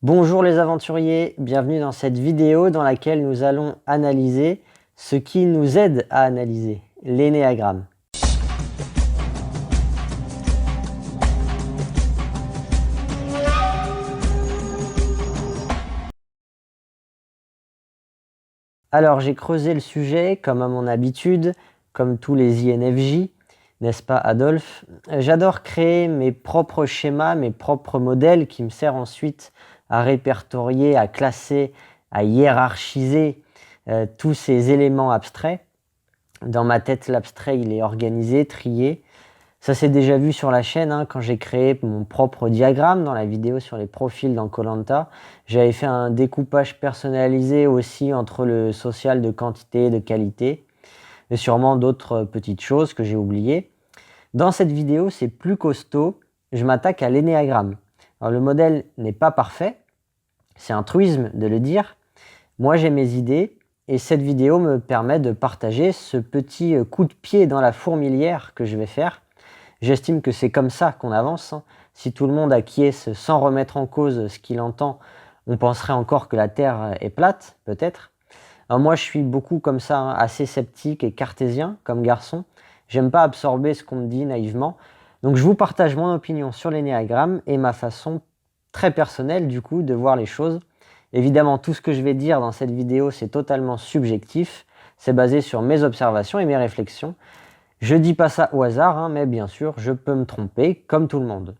Bonjour les aventuriers, bienvenue dans cette vidéo dans laquelle nous allons analyser ce qui nous aide à analyser, l'énéagramme. Alors j'ai creusé le sujet comme à mon habitude, comme tous les INFJ, n'est-ce pas Adolphe? J'adore créer mes propres schémas, mes propres modèles qui me servent ensuite à répertorier, à classer, à hiérarchiser tous ces éléments abstraits. Dans ma tête, l'abstrait, il est organisé, trié. Ça s'est déjà vu sur la chaîne, hein, quand j'ai créé mon propre diagramme dans la vidéo sur les profils dans koh Lanta. J'avais fait un découpage personnalisé aussi entre le social de quantité et de qualité. Et sûrement d'autres petites choses que j'ai oubliées. Dans cette vidéo, c'est plus costaud. Je m'attaque à l'énéagramme. Alors le modèle n'est pas parfait. C'est un truisme de le dire. Moi, j'ai mes idées. Et cette vidéo me permet de partager ce petit coup de pied dans la fourmilière que je vais faire. J'estime que c'est comme ça qu'on avance. Si tout le monde acquiesce sans remettre en cause ce qu'il entend, on penserait encore que la Terre est plate, peut-être. Alors moi, je suis beaucoup comme ça, assez sceptique et cartésien comme garçon. J'aime pas absorber ce qu'on me dit naïvement. Donc je vous partage mon opinion sur l'énéagramme et ma façon très personnelle du coup de voir les choses. Évidemment, tout ce que je vais dire dans cette vidéo, c'est totalement subjectif. C'est basé sur mes observations et mes réflexions. Je dis pas ça au hasard, mais bien sûr, je peux me tromper, comme tout le monde.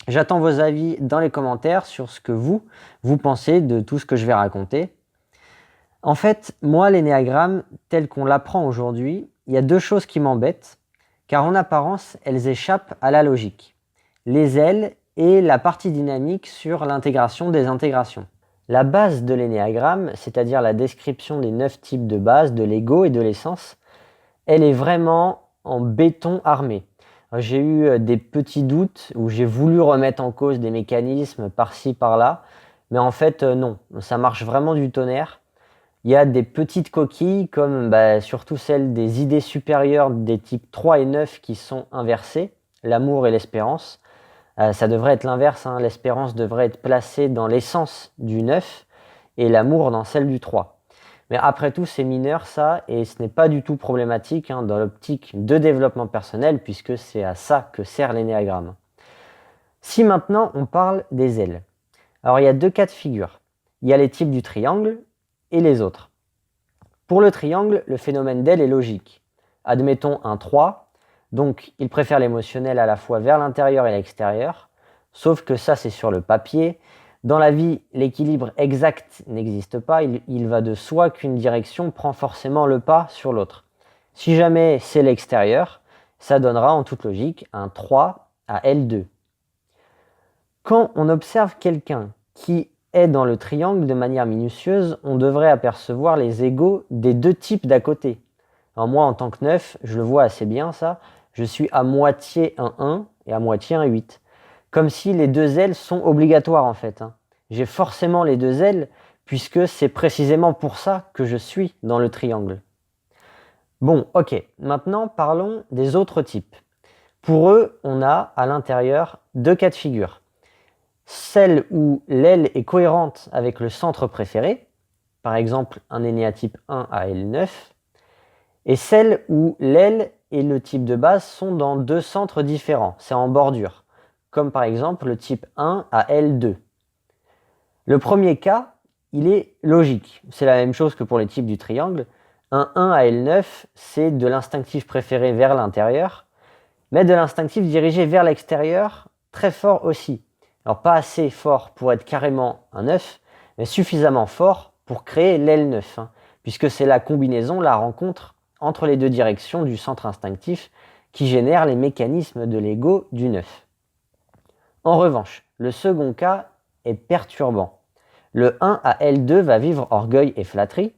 J'attends vos avis dans les commentaires sur ce que vous pensez de tout ce que je vais raconter. En fait, moi, l'énéagramme, tel qu'on l'apprend aujourd'hui, il y a deux choses qui m'embêtent, car en apparence, elles échappent à la logique. Les ailes et la partie dynamique sur l'intégration des intégrations. La base de l'énéagramme, c'est-à-dire la description des 9 types de base, de l'ego et de l'essence, elle est vraiment en béton armé. J'ai eu des petits doutes où j'ai voulu remettre en cause des mécanismes par-ci, par-là, mais en fait non, ça marche vraiment du tonnerre. Il y a des petites coquilles comme surtout celles des idées supérieures des types 3 et 9 qui sont inversées, l'amour et l'espérance. Ça devrait être l'inverse, l'espérance devrait être placée dans l'essence du 9 et l'amour dans celle du 3. Mais après tout, c'est mineur ça, et ce n'est pas du tout problématique dans l'optique de développement personnel, puisque c'est à ça que sert l'énéagramme. Si maintenant on parle des ailes, alors il y a deux cas de figure. Il y a les types du triangle et les autres. Pour le triangle, le phénomène d'aile est logique. Admettons un 3, donc il préfère l'émotionnel à la fois vers l'intérieur et l'extérieur, sauf que ça c'est sur le papier. Dans la vie, l'équilibre exact n'existe pas, il va de soi qu'une direction prend forcément le pas sur l'autre. Si jamais c'est l'extérieur, ça donnera en toute logique un 3 à L2. Quand on observe quelqu'un qui est dans le triangle de manière minutieuse, on devrait apercevoir les égaux des deux types d'à côté. Alors moi, en tant que 9, je le vois assez bien ça, je suis à moitié un 1 et à moitié un 8. Comme si les deux ailes sont obligatoires en fait. J'ai forcément les deux ailes puisque c'est précisément pour ça que je suis dans le triangle. Bon, ok, maintenant parlons des autres types. Pour eux, on a à l'intérieur deux cas de figure. Celle où l'aile est cohérente avec le centre préféré, par exemple un énéatype 1 à L9, et celle où l'aile et le type de base sont dans deux centres différents, c'est en bordure, comme par exemple le type 1 à L2. Le premier cas, il est logique, c'est la même chose que pour les types du triangle. Un 1 à L9, c'est de l'instinctif préféré vers l'intérieur, mais de l'instinctif dirigé vers l'extérieur, très fort aussi. Alors pas assez fort pour être carrément un 9, mais suffisamment fort pour créer l'L9, puisque c'est la combinaison, la rencontre entre les deux directions du centre instinctif qui génère les mécanismes de l'ego du 9. En revanche, le second cas est perturbant. Le 1 à L2 va vivre orgueil et flatterie.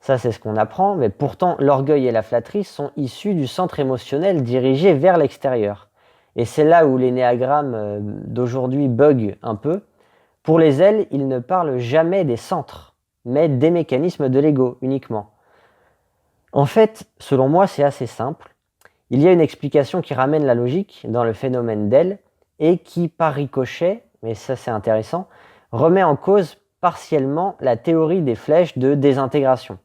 Ça, c'est ce qu'on apprend, mais pourtant, l'orgueil et la flatterie sont issus du centre émotionnel dirigé vers l'extérieur. Et c'est là où l'énéagramme d'aujourd'hui bug un peu. Pour les ailes, il ne parle jamais des centres, mais des mécanismes de l'ego uniquement. En fait, selon moi, c'est assez simple. Il y a une explication qui ramène la logique dans le phénomène d'aile et qui, par ricochet, mais ça c'est intéressant, remet en cause partiellement la théorie des flèches de désintégration.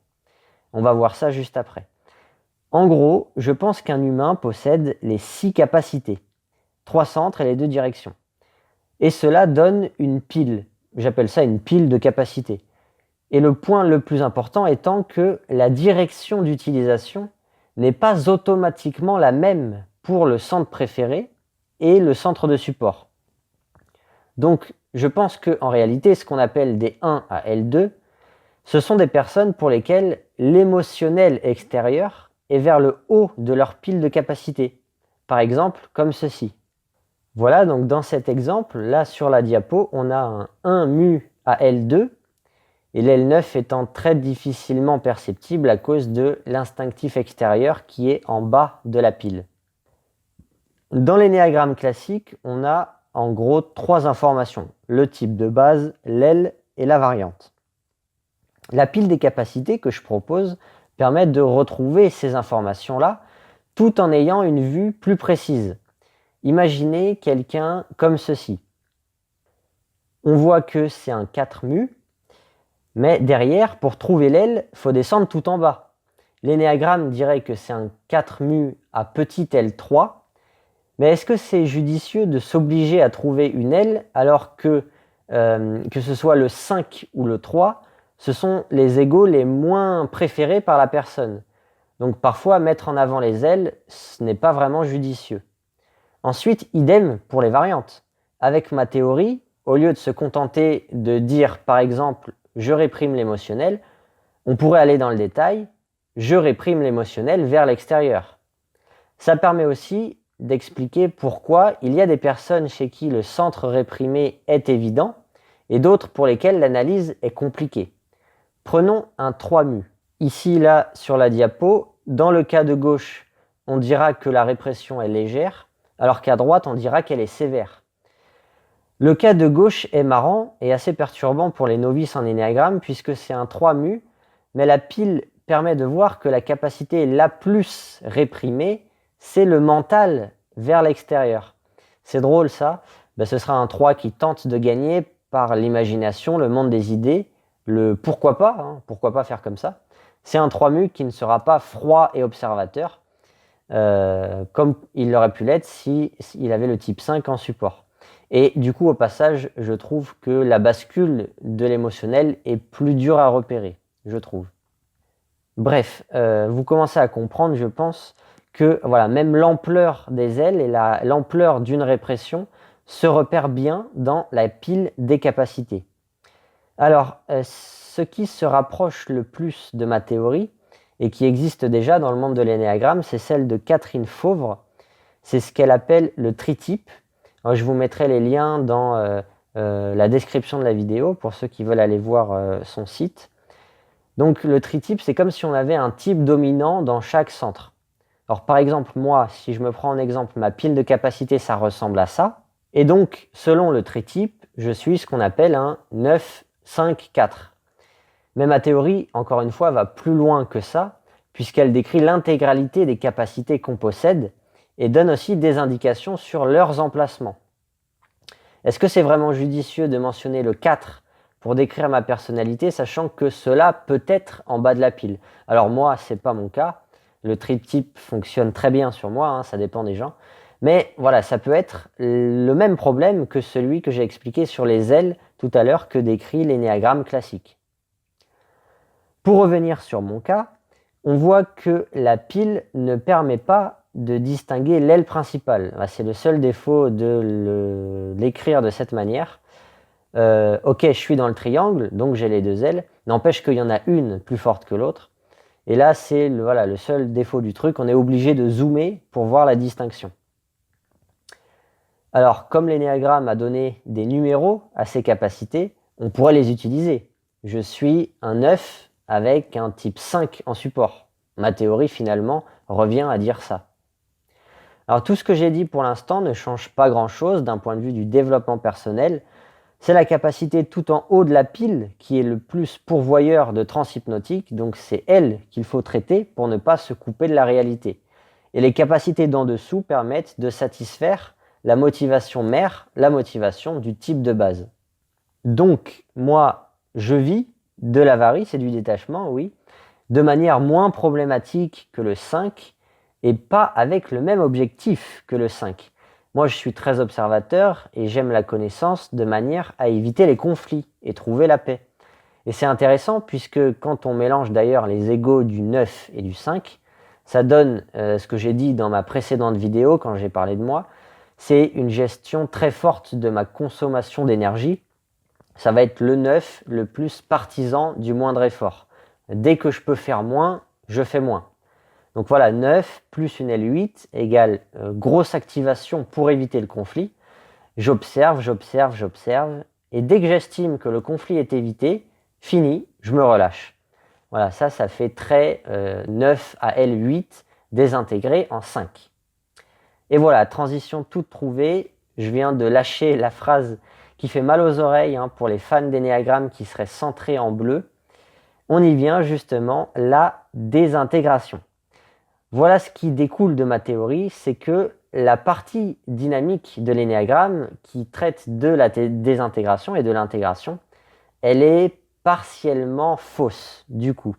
On va voir ça juste après. En gros, je pense qu'un humain possède les 6 capacités, 3 centres et les 2 directions. Et cela donne une pile, j'appelle ça une pile de capacités. Et le point le plus important étant que la direction d'utilisation n'est pas automatiquement la même pour le centre préféré et le centre de support. Donc, je pense qu'en réalité, ce qu'on appelle des 1 à L2, ce sont des personnes pour lesquelles l'émotionnel extérieur est vers le haut de leur pile de capacité. Par exemple, comme ceci. Voilà, donc dans cet exemple, là sur la diapo, on a un 1 mu à L2, et l'L9 étant très difficilement perceptible à cause de l'instinctif extérieur qui est en bas de la pile. Dans l'énéagramme classique, on a en gros 3 informations, le type de base, l'aile et la variante. La pile des capacités que je propose permet de retrouver ces informations-là tout en ayant une vue plus précise. Imaginez quelqu'un comme ceci. On voit que c'est un 4 mu, mais derrière, pour trouver l'aile, il faut descendre tout en bas. L'énéagramme dirait que c'est un 4 mu à petit L3, mais est-ce que c'est judicieux de s'obliger à trouver une aile alors que ce soit le 5 ou le 3, ce sont les égaux les moins préférés par la personne. Donc parfois, mettre en avant les ailes, ce n'est pas vraiment judicieux. Ensuite, idem pour les variantes. Avec ma théorie, au lieu de se contenter de dire par exemple « je réprime l'émotionnel », on pourrait aller dans le détail « je réprime l'émotionnel vers l'extérieur ». Ça permet aussi d'expliquer pourquoi il y a des personnes chez qui le centre réprimé est évident et d'autres pour lesquelles l'analyse est compliquée. Prenons un 3 mu. Ici, là, sur la diapo, dans le cas de gauche, on dira que la répression est légère, alors qu'à droite, on dira qu'elle est sévère. Le cas de gauche est marrant et assez perturbant pour les novices en énéagramme puisque c'est un 3 mu, mais la pile permet de voir que la capacité la plus réprimée, c'est le mental vers l'extérieur. C'est drôle ça, ce sera un 3 qui tente de gagner par l'imagination, le monde des idées, le pourquoi pas faire comme ça. C'est un 3 mu qui ne sera pas froid et observateur, comme il l'aurait pu l'être s'il avait le type 5 en support. Et du coup, au passage, je trouve que la bascule de l'émotionnel est plus dure à repérer, je trouve. Bref, vous commencez à comprendre, je pense, que voilà, même l'ampleur des ailes et l'ampleur d'une répression se repère bien dans la pile des capacités. Alors, ce qui se rapproche le plus de ma théorie, et qui existe déjà dans le monde de l'énéagramme, c'est celle de Catherine Fauvre. C'est ce qu'elle appelle le tritype. Alors, je vous mettrai les liens dans la description de la vidéo pour ceux qui veulent aller voir son site. Donc le tritype, c'est comme si on avait un type dominant dans chaque centre. Alors par exemple, moi, si je me prends en exemple, ma pile de capacité, ça ressemble à ça. Et donc, selon le tritype, je suis ce qu'on appelle un 9, 5, 4. Mais ma théorie, encore une fois, va plus loin que ça, puisqu'elle décrit l'intégralité des capacités qu'on possède et donne aussi des indications sur leurs emplacements. Est-ce que c'est vraiment judicieux de mentionner le 4 pour décrire ma personnalité, sachant que cela peut être en bas de la pile? Alors moi, c'est pas mon cas. Le tritype fonctionne très bien sur moi, ça dépend des gens. Mais voilà, ça peut être le même problème que celui que j'ai expliqué sur les ailes tout à l'heure que décrit l'énéagramme classique. Pour revenir sur mon cas, on voit que la pile ne permet pas de distinguer l'aile principale. C'est le seul défaut de l'écrire de cette manière. Ok, je suis dans le triangle, donc j'ai les 2 ailes. N'empêche qu'il y en a une plus forte que l'autre. Et là, c'est le seul défaut du truc. On est obligé de zoomer pour voir la distinction. Alors, comme l'énéagramme a donné des numéros à ces capacités, on pourrait les utiliser. Je suis un 9 avec un type 5 en support. Ma théorie, finalement, revient à dire ça. Alors, tout ce que j'ai dit pour l'instant ne change pas grand-chose d'un point de vue du développement personnel. C'est la capacité tout en haut de la pile qui est le plus pourvoyeur de transhypnotique, donc c'est elle qu'il faut traiter pour ne pas se couper de la réalité. Et les capacités d'en dessous permettent de satisfaire la motivation mère, la motivation du type de base. Donc, moi, je vis de l'avarice et du détachement, oui, de manière moins problématique que le 5 et pas avec le même objectif que le 5. Moi, je suis très observateur et j'aime la connaissance de manière à éviter les conflits et trouver la paix. Et c'est intéressant puisque quand on mélange d'ailleurs les égos du 9 et du 5, ça donne ce que j'ai dit dans ma précédente vidéo quand j'ai parlé de moi, c'est une gestion très forte de ma consommation d'énergie. Ça va être le 9, le plus partisan du moindre effort. Dès que je peux faire moins, je fais moins. Donc voilà, 9 plus une L8 égale grosse activation pour éviter le conflit. J'observe, j'observe, j'observe. Et dès que j'estime que le conflit est évité, fini, je me relâche. Voilà, ça fait très 9 à L8 désintégré en 5. Et voilà, transition toute trouvée. Je viens de lâcher la phrase qui fait mal aux oreilles pour les fans d'énéagramme qui seraient centrés en bleu. On y vient justement, la désintégration. Voilà ce qui découle de ma théorie, c'est que la partie dynamique de l'énéagramme qui traite de la désintégration et de l'intégration, elle est partiellement fausse du coup.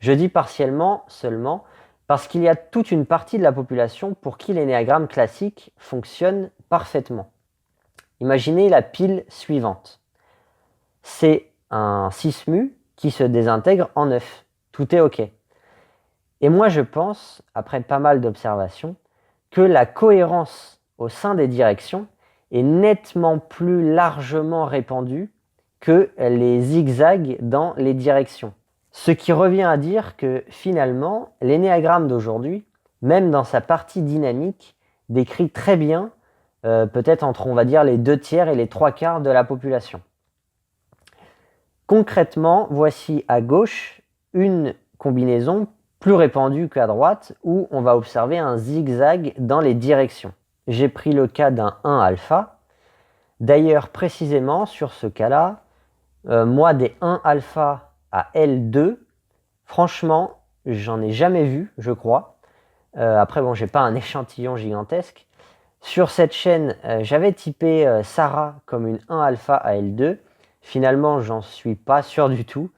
Je dis partiellement seulement parce qu'il y a toute une partie de la population pour qui l'énéagramme classique fonctionne parfaitement. Imaginez la pile suivante. C'est un 6 mu qui se désintègre en 9. Tout est OK. Et moi, je pense, après pas mal d'observations, que la cohérence au sein des directions est nettement plus largement répandue que les zigzags dans les directions. Ce qui revient à dire que finalement, l'énéagramme d'aujourd'hui, même dans sa partie dynamique, décrit très bien, peut-être entre on va dire les 2/3 et les 3/4 de la population. Concrètement, voici à gauche une combinaison plus répandue qu'à droite où on va observer un zigzag dans les directions. J'ai pris le cas d'un 1 alpha. D'ailleurs, précisément sur ce cas-là, moi des 1 alpha à L2, franchement, j'en ai jamais vu, je crois. Après, bon, j'ai pas un échantillon gigantesque. Sur cette chaîne, j'avais typé Sarah comme une 1 alpha à L2. Finalement, j'en suis pas sûr du tout.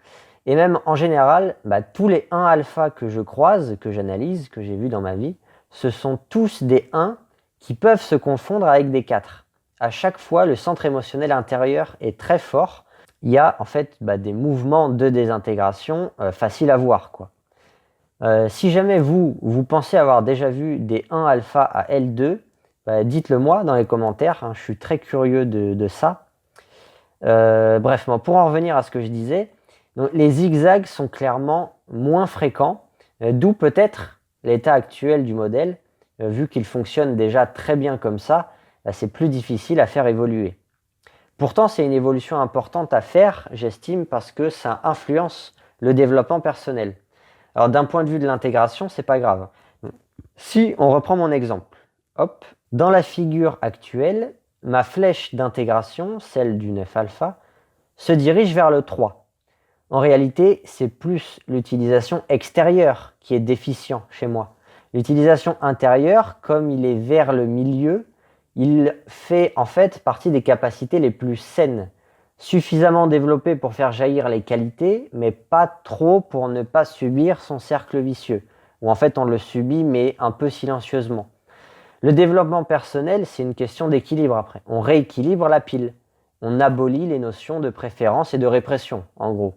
Et même en général, tous les 1 alpha que je croise, que j'analyse, que j'ai vu dans ma vie, ce sont tous des 1 qui peuvent se confondre avec des 4. À chaque fois, le centre émotionnel intérieur est très fort. Il y a en fait des mouvements de désintégration faciles à voir, quoi. Si jamais vous pensez avoir déjà vu des 1 alpha à L2, dites-le moi dans les commentaires, je suis très curieux de ça. Bref, pour en revenir à ce que je disais, donc, les zigzags sont clairement moins fréquents, d'où peut-être l'état actuel du modèle, vu qu'il fonctionne déjà très bien comme ça, c'est plus difficile à faire évoluer. Pourtant, c'est une évolution importante à faire, j'estime, parce que ça influence le développement personnel. Alors d'un point de vue de l'intégration, c'est pas grave. Si on reprend mon exemple, hop, dans la figure actuelle, ma flèche d'intégration, celle du 9 alpha, se dirige vers le 3. En réalité, c'est plus l'utilisation extérieure qui est déficient chez moi. L'utilisation intérieure, comme il est vers le milieu, il fait en fait partie des capacités les plus saines, suffisamment développées pour faire jaillir les qualités, mais pas trop pour ne pas subir son cercle vicieux, où en fait on le subit mais un peu silencieusement. Le développement personnel, c'est une question d'équilibre après. On rééquilibre la pile. On abolit les notions de préférence et de répression, en gros.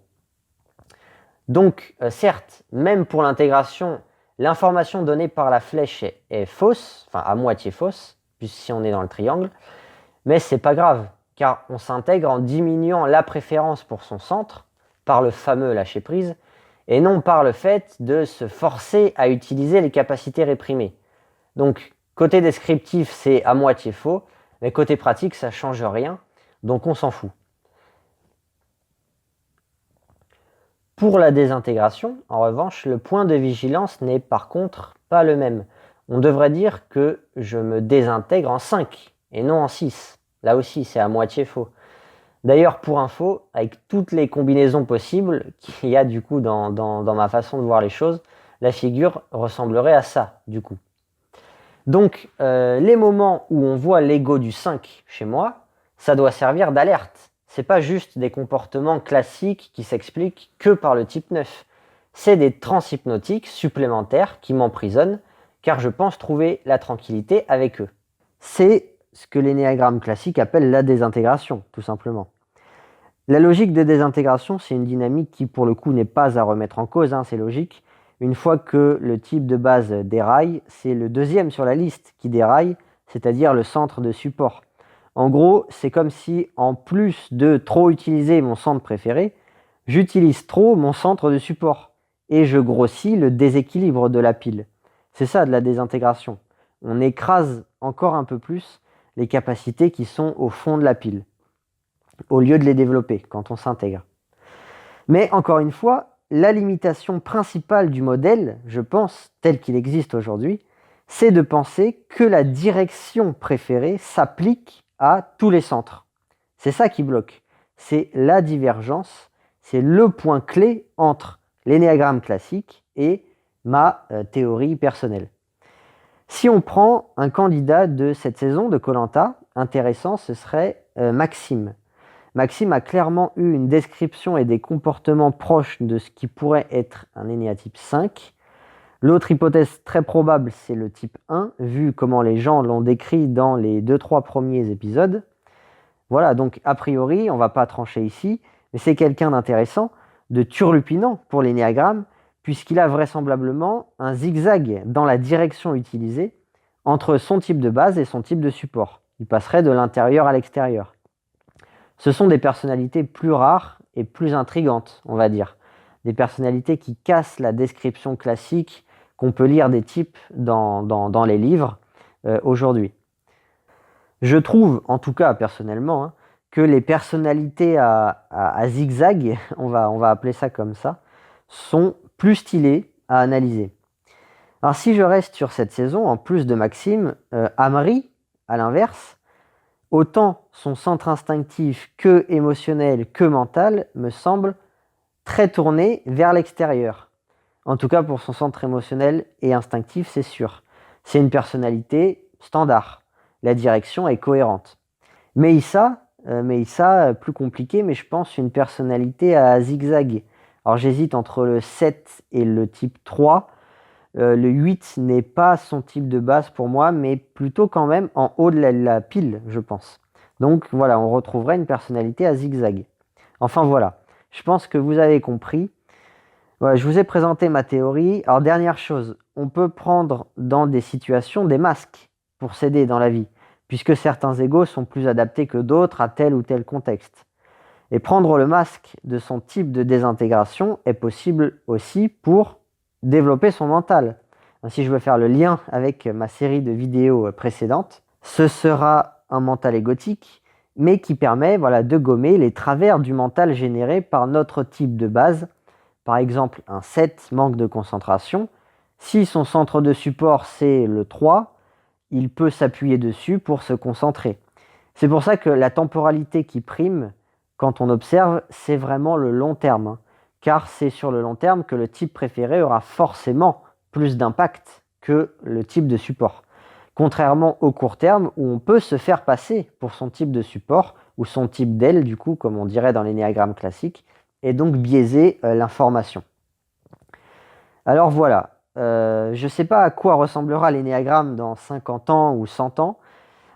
Donc, certes, même pour l'intégration, l'information donnée par la flèche est fausse, enfin à moitié fausse, puisque si on est dans le triangle, mais c'est pas grave, car on s'intègre en diminuant la préférence pour son centre, par le fameux lâcher-prise, et non par le fait de se forcer à utiliser les capacités réprimées. Donc, côté descriptif, c'est à moitié faux, mais côté pratique, ça change rien, donc on s'en fout. Pour la désintégration, en revanche, le point de vigilance n'est par contre pas le même. On devrait dire que je me désintègre en 5 et non en 6. Là aussi, c'est à moitié faux. D'ailleurs, pour info, avec toutes les combinaisons possibles qu'il y a du coup dans ma façon de voir les choses, la figure ressemblerait à ça, du coup. Donc, les moments où on voit l'ego du 5 chez moi, ça doit servir d'alerte. c'est pas juste des comportements classiques qui s'expliquent que par le type 9. C'est des transhypnotiques supplémentaires qui m'emprisonnent, car je pense trouver la tranquillité avec eux. C'est ce que l'énéagramme classique appelle la désintégration, tout simplement. La logique de désintégration, c'est une dynamique qui, pour le coup, n'est pas à remettre en cause, c'est logique. Une fois que le type de base déraille, c'est le deuxième sur la liste qui déraille, c'est-à-dire le centre de support. En gros, c'est comme si, en plus de trop utiliser mon centre préféré, j'utilise trop mon centre de support et je grossis le déséquilibre de la pile. C'est ça de la désintégration. On écrase encore un peu plus les capacités qui sont au fond de la pile, au lieu de les développer quand on s'intègre. Mais encore une fois, la limitation principale du modèle, je pense, tel qu'il existe aujourd'hui, c'est de penser que la direction préférée s'applique à tous les centres. C'est ça qui bloque. C'est la divergence, c'est le point clé entre l'énéagramme classique et ma théorie personnelle. Si on prend un candidat de cette saison de Koh-Lanta, intéressant, ce serait Maxime. Maxime a clairement eu une description et des comportements proches de ce qui pourrait être un énéatype 5. L'autre hypothèse très probable, c'est le type 1, vu comment les gens l'ont décrit dans les 2-3 premiers épisodes. Voilà, donc a priori, on ne va pas trancher ici, mais c'est quelqu'un d'intéressant, de turlupinant pour l'énéagramme, puisqu'il a vraisemblablement un zigzag dans la direction utilisée entre son type de base et son type de support. Il passerait de l'intérieur à l'extérieur. Ce sont des personnalités plus rares et plus intrigantes, on va dire. Des personnalités qui cassent la description classique qu'on peut lire des types dans les livres aujourd'hui. Je trouve, en tout cas personnellement, que les personnalités à zigzag, on va appeler ça comme ça, sont plus stylées à analyser. Alors si je reste sur cette saison, en plus de Maxime, Amri, à l'inverse, autant son centre instinctif que émotionnel que mental me semble très tourné vers l'extérieur. En tout cas pour son centre émotionnel et instinctif, c'est sûr. C'est une personnalité standard. La direction est cohérente. Meïssa, plus compliqué, mais je pense une personnalité à zigzag. Alors j'hésite entre le 7 et le type 3. Le 8 n'est pas son type de base pour moi, mais plutôt quand même en haut de la pile, je pense. Donc voilà, on retrouverait une personnalité à zigzag. Enfin voilà, je pense que vous avez compris. Voilà, je vous ai présenté ma théorie. Alors dernière chose, on peut prendre dans des situations des masques pour s'aider dans la vie, puisque certains égos sont plus adaptés que d'autres à tel ou tel contexte. Et prendre le masque de son type de désintégration est possible aussi pour développer son mental. Si je veux faire le lien avec ma série de vidéos précédentes, ce sera un mental égotique, mais qui permet de gommer les travers du mental généré par notre type de base. Par exemple, un 7 manque de concentration. Si son centre de support c'est le 3, il peut s'appuyer dessus pour se concentrer. C'est pour ça que la temporalité qui prime, quand on observe, c'est vraiment le long terme. Car c'est sur le long terme que le type préféré aura forcément plus d'impact que le type de support. Contrairement au court terme où on peut se faire passer pour son type de support ou son type d'aile, du coup, comme on dirait dans l'énéagramme classique, et donc biaiser l'information. Alors voilà, je ne sais pas à quoi ressemblera l'énéagramme dans 50 ans ou 100 ans,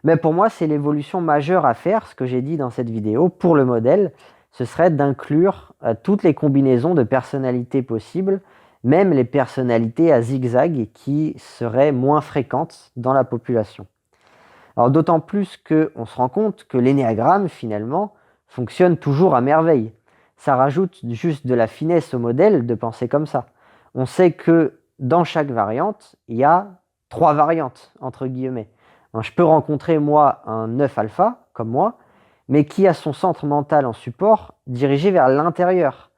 mais pour moi, c'est l'évolution majeure à faire, ce que j'ai dit dans cette vidéo, pour le modèle, ce serait d'inclure toutes les combinaisons de personnalités possibles, même les personnalités à zigzag qui seraient moins fréquentes dans la population. Alors d'autant plus qu'on se rend compte que l'énéagramme, finalement, fonctionne toujours à merveille. Ça rajoute juste de la finesse au modèle de penser comme ça. On sait que dans chaque variante, il y a 3 variantes, entre guillemets. Alors, je peux rencontrer, moi, un 9 alpha, comme moi, mais qui a son centre mental en support dirigé vers l'intérieur.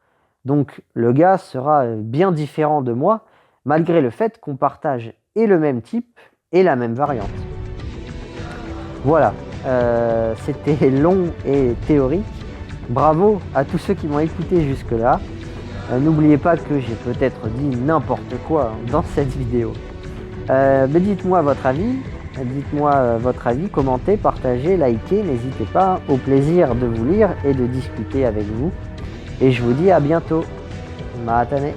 Donc le gars sera bien différent de moi, malgré le fait qu'on partage et le même type et la même variante. Voilà, c'était long et théorique. Bravo à tous ceux qui m'ont écouté jusque-là. N'oubliez pas que j'ai peut-être dit n'importe quoi dans cette vidéo. Mais dites-moi votre avis. Dites-moi votre avis, commentez, partagez, likez, n'hésitez pas. Au plaisir de vous lire et de discuter avec vous. Et je vous dis à bientôt. Maatane.